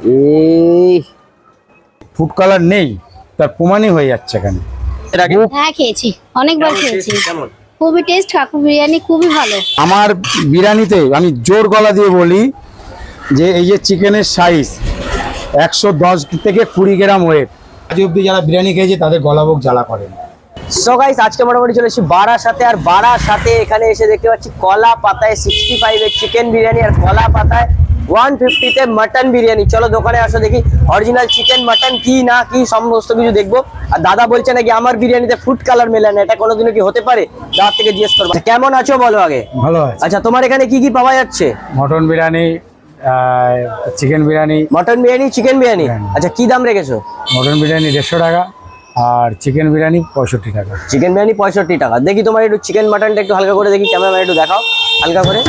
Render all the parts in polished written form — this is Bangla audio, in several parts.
এই ফুড কালার নেই তার প্রমাণই হয়ে যাচ্ছে এখানে। হ্যাঁ খেয়েছি, অনেকবার খেয়েছি। খুবই টেস্ট, কাকুর বিরিয়ানি খুবই ভালো। আমার বিরিয়ানিতে আমি জোর গলা দিয়ে বলি যে এই যে চিকেনের সাইজ 110 থেকে 20 গ্রাম ওয়েট, আজ অব্দি যারা বিরিয়ানি খেয়েছে তাদের গলাবুক জ্বালা করে না। সো গাইস, আজকে মোটামুটি চলে এসেছি বারাসাতে। আর বারাসাতে এখানে এসে দেখতে পাচ্ছি কলা পাতায় 65 এর চিকেন বিরিয়ানি আর কলা পাতায় 150 তে মাটন বিরিয়ানি। চলো দোকানে আসো, দেখি অরিজিনাল চিকেন মাটন কি না কি সমস্ত কিছু দেখবো। আর দাদা বলছে নাকি আমার বিরিয়ানিতে ফুড কালার মেলে না, এটা কোনোদিনও কি হতে পারে? দাদা থেকে জিজ্ঞেস করবো। কেমন আছো বলো আগে? ভালো আছে। আচ্ছা, তোমার এখানে কি কি পাওয়া যাচ্ছে? Mutton biryani, chicken biryani. Mutton biryani, chicken biryani. আচ্ছা, কি দাম রেখেছো? মটন বিরিয়ানি 150 টাকা আর চিকেন বিরিয়ানি 65 টাকা। চিকেন বিরিয়ানি 65 টাকা। দেখি তোমার একটু চিকেন মাটনটা একটু হালকা করে দেখি, ক্যামেরাম্যান একটু দেখাও হালকা করে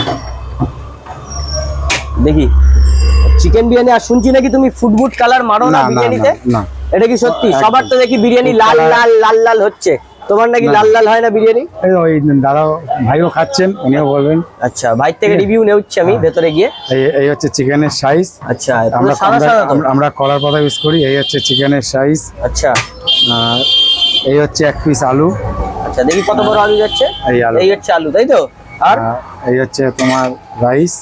দেখি চিকেন বিরিয়ানি। আর শুনছি নাকি তুমি ফুড কালার মারো না বিরিয়ানিতে, এটা কি সত্যি? সবার তো দেখি বিরিয়ানি লাল লাল লাল লাল হচ্ছে, তোমার নাকি লাল লাল হয় না বিরিয়ানি? ওই দাদা ভাইও খাচ্ছেন, উনিও বলবেন। আচ্ছা, ভাই থেকে রিভিউ নেউচ্ছি আমি ভেতরে গিয়ে। এই হচ্ছে চিকেনের সাইজ। আচ্ছা, আমরা কলার পাতা ইউজ করি। এই হচ্ছে চিকেনের সাইজ। আচ্ছা, এই হচ্ছে 1 পিস আলু। আচ্ছা, দেখি কত বড় আলু যাচ্ছে। এই হচ্ছে আলু, তাই তো? আর এই হচ্ছে তোমার রাইস।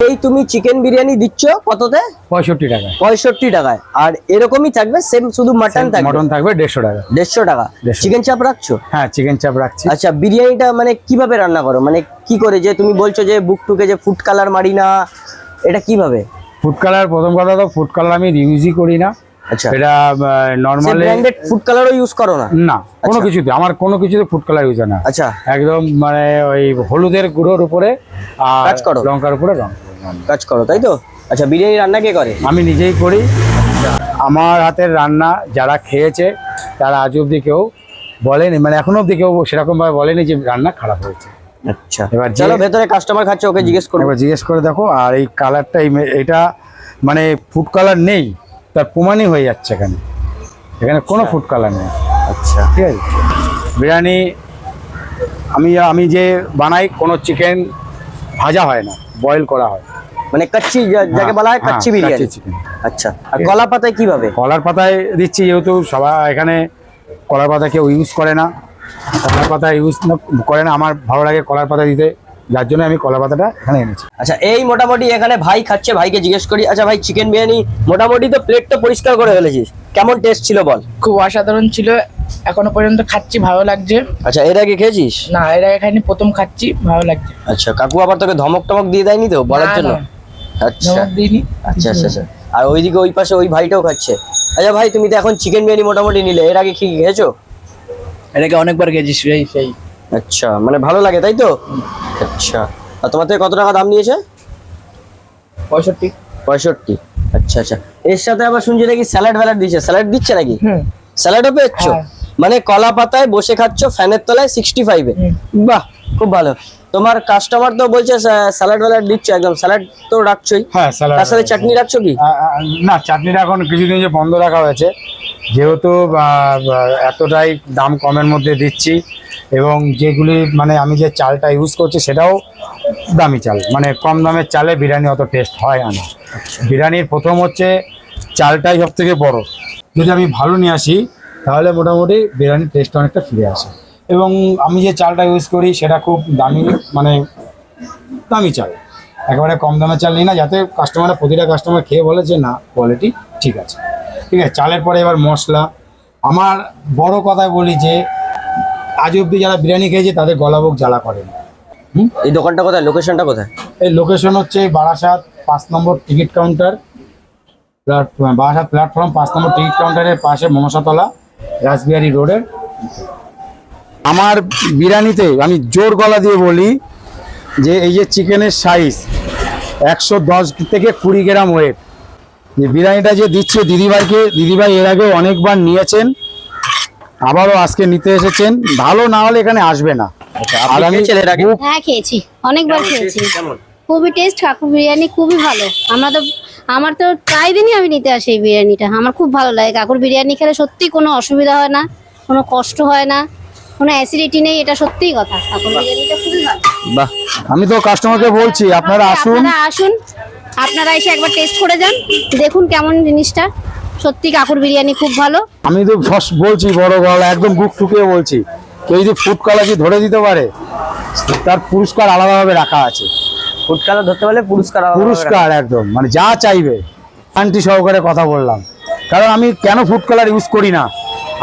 এই তুমি চিকেন বিরিয়ানি দিচ্ছ কততে? 65 টাকা। 65 টাকায়। আর এরকমই থাকবে সেম, শুধু মাটন থাকবে? মটন থাকবে 150 টাকা। 150 টাকা। চিকেন চাপ রাখছো? হ্যাঁ, চিকেন চাপ রাখছি। আচ্ছা, বিরিয়ানিটা মানে কিভাবে রান্না করো, মানে কি করে যে তুমি বলছো যে বুক টুকে যে ফুড কালার মারি না, এটা কিভাবে? ফুড কালার, প্রথম কথা তো ফুড কালার আমি ইউজই করি না। আচ্ছা, এটা নরমালি ব্র্যান্ডেড ফুড কালারও ইউজ করো না? না, কোনো কিছুতে, আমার কোনো কিছুতে ফুড কালার ইউজ হয় না। আচ্ছা, একদম মানে ওই হলুদের গুঁড়োর উপরে আর কাজ করো, লঙ্কার উপরে কাজ করো, তাই তো? আচ্ছা, বিরিয়ানি রান্না কে করে? আমি নিজেই করি। আমার হাতের রান্না যারা খেয়েছে তারা আজ অব্দি কেউ বলেনি, মানে এখনো অব্দি কেউ সেরকম ভাবে বলেনি যে রান্না খারাপ হয়েছে। আচ্ছা, এবার চলো ভেতরে কাস্টমার খাচ্ছে, ওকে জিজ্ঞেস করো। এবার জিজ্ঞেস করে দেখো। আর এই কালারটা, এটা মানে ফুড কালার নেই তার প্রমাণই হয়ে যাচ্ছে এখানে। এখানে কোনো ফুড কালার নেই। আচ্ছা, ঠিক আছে। বিরিয়ানি আমি যে বানাই, কোনো চিকেন ভাজা হয় না, বয়েল করা হয়, মানে কাচ্চি যাকে বলা হয়, কাচ্চি বিরিয়ানি। চিকেন। আচ্ছা, আর কলা পাতায় কিভাবে? কলার পাতায় দিচ্ছি, যেহেতু সবাই এখানে কলার পাতা কেউ ইউজ করে না, কলার পাতা ইউজ করে না, আমার ভালো লাগে কলার পাতা দিতে, যার জন্য আমি কলার পাতাটা এখানে এনেছি। আচ্ছা, এই মোটামুটি এখানে ভাই খাচ্ছে, ভাইকে জিজ্ঞেস করি। আচ্ছা ভাই, চিকেন বিরিয়ানি মোটামুটি তো প্লেটটা পরিষ্কার করে ফেলেছিস, কেমন টেস্ট ছিল বল? খুব অসাধারণ ছিল, এখনো পর্যন্ত খাচ্ছি, ভালো লাগছে। আচ্ছা, এর আগে খেয়েছিস? না, এর আগে খাইনি, প্রথম খাচ্ছি, ভালো লাগছে। আচ্ছা, কাকু আবার তোকে ধমক টমক দিয়ে দেয়নি তো বলার জন্য? আচ্ছা, আচ্ছা আচ্ছা আচ্ছা। আর ওইদিকে ওই পাশে ওই ভাইটাও খাচ্ছে। আচ্ছা ভাই, তুমি তো এখন চিকেন বিরিয়ানি মোটামুটি নিলে, এর আগে কি খেয়েছো? এর আগে অনেকবার খেয়েছি সেই। আচ্ছা, মানে ভালো লাগে তাই তো? আচ্ছা, আর তোমার থেকে কত টাকা দাম নিয়েছে? 65। আচ্ছা আচ্ছা। এর সাথে আবার শুনছি নাকি স্যালাড দিচ্ছে, স্যালাড দিচ্ছে নাকি? স্যালাডও পেয়েছো? মানে কলা পাতায় বসে খাচ্ছ ফ্যানের তলায় 65 এ। বাহ, খুব ভালো। তোমার কাস্টমার তো বলছে স্যালাড দিচ্ছ, একদম স্যালাড তো রাখছোই। হ্যাঁ, স্যালাড। তার সাথে চাটনি রাখছো কি? না, চাটনিটা এখন কিছুদিন যে বন্ধ রাখা হয়েছে, যেহেতু এতটাই দাম কমের মধ্যে দিচ্ছি, এবং যেগুলি মানে আমি যে চালটা ইউজ করছি সেটাও দামি চাল, মানে কম দামের চালে বিরিয়ানি অত টেস্ট হয় না। বিরিয়ানির প্রথম হচ্ছে চালটাই সব থেকে বড়। যদি আমি ভালো নিয়ে আসি তাহলে মোটামুটি বিরিয়ানির টেস্ট অনেকটা ফিরে আসে। এবং আমি যে চালটা ইউজ করি সেটা খুব দামি, মানে দামি চাল, একেবারে কম দামের চাল নিই না, যাতে প্রতিটা কাস্টমার খেয়ে বলে যে না, কোয়ালিটি ঠিক আছে। ঠিক আছে, চালের পরে এবার মশলা। আমার বড় কথায় বলি যে আজ অব্দি যারা বিরিয়ানি খেয়েছে তাদের গলাবুক জ্বালা করে না। এই দোকানটা কোথায়, লোকেশনটা কোথায়? এই লোকেশন হচ্ছে বারাসাত 5 নম্বর টিকিট কাউন্টার, বারাসাত প্ল্যাটফর্ম 5 নম্বর টিকিট কাউন্টারের পাশে মনসাতলা, রাসবিহারী রোডের। আমার বিরিয়ানিতে আমি জোর গলা দিয়ে বলি যে এই যে চিকেনের সাইজ 110 থেকে 20 গ্রাম ওয়েট, যে বিরিয়ানিটা যে দিচ্ছে দিদিভাই এর আগেও অনেকবার নিয়েছেন, আবারও আজকে নিতে এসেছেন। ভালো না হলে এখানে আসবে না। আর আমি হ্যাঁ খেয়েছি, অনেকবার খেয়েছি। খুবই টেস্ট, কাকুর বিরিয়ানি খুবই ভালো। আমার তো প্রায় দিনই আমি নিতে আসি এই বিরিয়ানিটা, আমার খুব ভালো লাগে। কাকুর বিরিয়ানি খেলে সত্যি কোনো অসুবিধা হয় না, কোনো কষ্ট হয় না, কোনো অ্যাসিডিটি নেই, এটা সত্যিই কথা। কাকুর বিরিয়ানিটা খুবই ভালো। বাহ, আমি তো কাস্টমারকে বলছি আপনারা আসুন, আপনারা এসে একবার টেস্ট করে যান, দেখুন কেমন জিনিসটা। সত্যি কাকুর বিরিয়ানি খুব ভালো। আমি তো বলছি বড় গলা একদম বুক ঠুকে বলছি, কেউ যদি ফুড কালার ধরে দিতে পারে তার পুরস্কার আলাদাভাবে রাখা আছে। ফুড কালার ধরতে পারলে পুরস্কার আলাদা ভাবে পুরস্কার একদম মানে যা চাইবে শান্তি সহকারে কথা বললাম। কারণ আমি কেন ফুড কালার ইউজ করি না,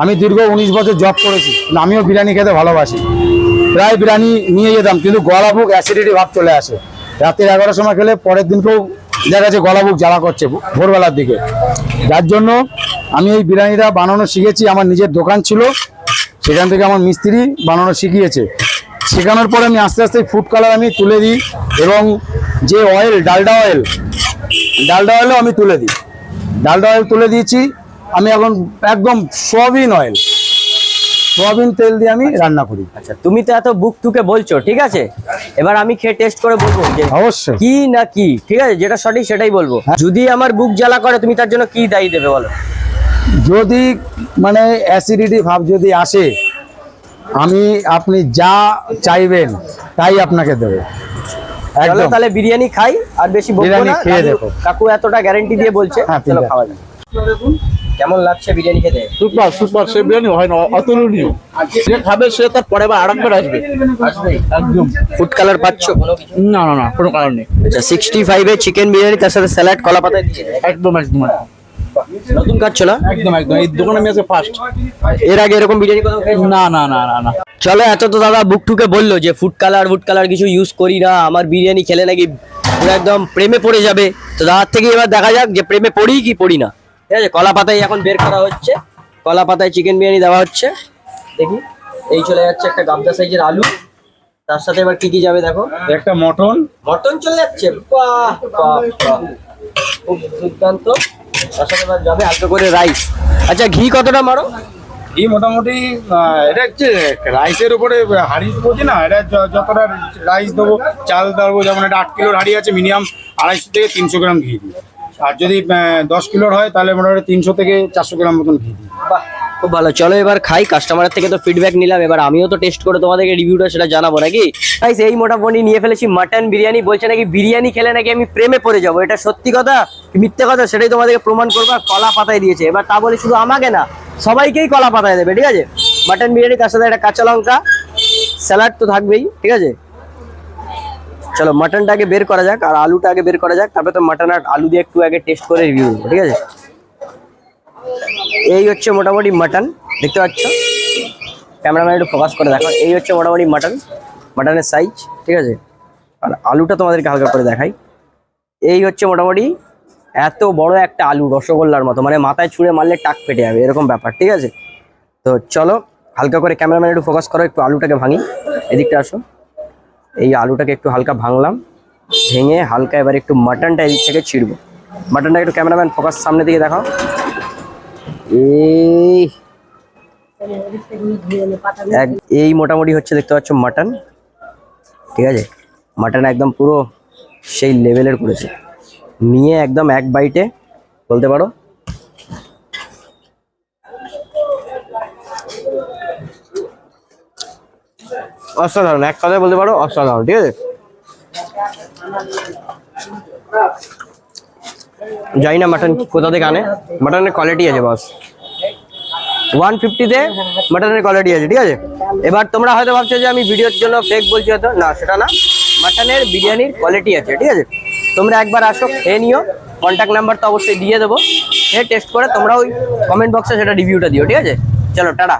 আমি দীর্ঘ 19 বছর জব করেছি, কিন্তু আমিও বিরিয়ানি খেতে ভালোবাসি। প্রায় বিরিয়ানি নিয়ে যেতাম, কিন্তু গলা বুক অ্যাসিডিটি ভাব চলে আসে। রাতে 11টার সময় খেলে পরের দিনকেও দেখা যাচ্ছে গলা বুক জ্বালা করছে ভোরবেলার দিকে। যার জন্য আমি এই বিরিয়ানিটা বানানো শিখেছি। আমার নিজের দোকান ছিল, সেখান থেকে আমার মিস্ত্রি বানানো শিখিয়েছে। শেখানোর পরে আমি আস্তে আস্তে ফুড কালার আমি তুলে দিই, এবং যে অয়েল ডালডা অয়েলও আমি তুলে দিই। ডালডা অয়েল তুলে দিয়েছি আমি এখন, একদম সোয়াবিন তেল দিয়ে আমি রান্না করি। আচ্ছা, তুমি তো এত বুক টুকে বলছো, ঠিক আছে, এবার আমি খেয়ে টেস্ট করে বলবো যে অবশ্যই কি না কি, ঠিক আছে, যেটা সঠিক সেটাই বলবো। যদি আমার বুক জ্বালা করে তুমি তার জন্য কি দায়ী দেবে বলো? যদি মানে অ্যাসিডিটি ভাব যদি আসে, আপনি যা চাইবেন তাই আপনাকে দেবে। চলো একদম তাহলে বিরিয়ানি খাই, আর বেশি বলবো বিরিয়ানি না। খেয়ে দাদু- দেখো। কাকু এতটা গ্যারান্টি দিয়ে বলছে, হ্যাঁ, ঠিক চলো আছে। খাওয়া যাক। কেমন লাগছে বিরিয়ানি খেতে? সুপার সুপার, সে বিরিয়ানি হয় না, অতুলনীয়। যে খাবে সে তার পরে বা আরেকবার আসবে। একদম। ফুড কালার পাচ্ছ কোনো কিছু? না না না, কোনো কারণ নেই। আচ্ছা, 65 এর চিকেন বিরিয়ানি, তার সাথে স্যালাড, কলা পাতা দিয়ে একদম একদম নতুন খাচ্ছ না? একদম একদম, এই দোকানে আমি আজকে ফার্স্ট। এর আগে এরকম বিরিয়ানি কোথাও খেয়েছো? না না না না না। চলো, এত তো দাদা বুক টুকে বললো যে ফুড কালার কিছু ইউজ করি না, আমার বিরিয়ানি খেলে নাকি পুরো একদম প্রেমে পড়ে যাবে। তো দাদার থেকে এবার দেখা যাক যে প্রেমে পড়ি কি পড়ি না। ঠিক আছে, কলা পাতায় এখন বের করা হচ্ছে, কলা পাতায় চিকেন বিরিয়ানি দেওয়া হচ্ছে। দেখি, এই চলে যাচ্ছে একটা গাবদা সাইজের আলু, তার সাথে এবার কি কি যাবে দেখো। একটা মটন চলে যাচ্ছে, বাহ বাহ বাহ, খুব দুর্দান্ত। তার সাথে এবার যাবে হালকা করে রাইস। আচ্ছা, ঘি কতটা মারো? এই মোটামুটি এটা হচ্ছে রাইসের উপরে হাঁড়ি বলছি না, এটা যতটা রাইস দেবো, চাল দেবো, যেমন এটা 8 কিলোর হাঁড়ি আছে, মিনিমাম 250 থেকে 300 গ্রাম ঘি দিই। আর যদি 10 কিলোর হয় তাহলে মোটামুটি 300 থেকে 400 গ্রাম মতন ঘি দিই। বাহ, খুব ভালো। চলো এবার খাই, কাস্টমারের থেকে তো ফিডব্যাক নিলাম, এবার আমিও তো টেস্ট করে তোমাদেরকে রিভিউটা সেটা জানাবো নাকি। গাইস, এই মোটামুটি নিয়ে ফেলেছি মাটন বিরিয়ানি। বলছে নাকি বিরিয়ানি খেলে নাকি আমি প্রেমে পড়ে যাবো। এটা সত্যি কথা কি মিথ্যে কথা সেটাই তোমাদেরকে প্রমাণ করবো। আর কলা পাতায় দিয়েছে, এবার তা বলে শুধু আমাকে না, সবাইকেই কলা পাতায় দেবে, ঠিক আছে। মাটন বিরিয়ানি, তার সাথে একটা কাঁচা লঙ্কা, স্যালাড তো থাকবেই, ঠিক আছে। চলো মাটনটা আগে বের করা যাক, আর আলুটা আগে বের করা যাক, তারপরে তো মাটন আর আলু দিয়ে একটু আগে টেস্ট করে রিভিউ দেবো, ঠিক আছে। এই হচ্ছে মোটামুটি মাটন, দেখতে পাচ্ছ, ক্যামেরাম্যান একটু ফোকাস করে দেখো। এই হচ্ছে মোটামুটি মাটনের সাইজ, ঠিক আছে। আর আলুটা তোমাদেরকে হালকা করে দেখাই। এই হচ্ছে মোটামুটি এত বড় একটা আলু, রসগোল্লার মতো, মানে মাথায় ছুঁড়ে মারলে টাক ফেটে যাবে এরকম ব্যাপার, ঠিক আছে। তো চলো হালকা করে ক্যামেরাম্যান একটু ফোকাস করো, একটু আলুটাকে ভাঙি, এদিকটা আসো। এই আলুটাকে একটু হালকা ভাঙলাম, ভেঙে হালকা এবার একটু মাটনটা এদিক থেকে ছিঁড়বো। মাটনটা একটু ক্যামেরাম্যান ফোকাস সামনে দিকে দেখাও। এই মোটামুটি হচ্ছে, দেখতে পাচ্ছ মাটন, ঠিক আছে। মাটন একদম পুরো সেই লেভেলের করেছে, নিয়ে একদম এক বাইটে বলতে পারো অসাধারণ, এক কথায় বলতে পারো অসাধারণ, ঠিক আছে। জানি না মাটন কোথা থেকে আনে, মাটনের কোয়ালিটি আছে বস। 150-তে মাটনের কোয়ালিটি আছে, ঠিক আছে। এবার তোমরা হয়তো ভাবছো যে আমি ভিডিওর জন্য ফেক বলছি, হয়তো না, সেটা না, মাটনের বিরিয়ানির কোয়ালিটি আছে, ঠিক আছে। তোমরা একবার আসো, খেয়ে নিও, কন্ট্যাক্ট নাম্বার তো অবশ্যই দিয়ে দেবো, খেয়ে টেস্ট করে তোমরা ওই কমেন্ট বক্সে সেটা রিভিউটা দিও, ঠিক আছে। চলো টাটা।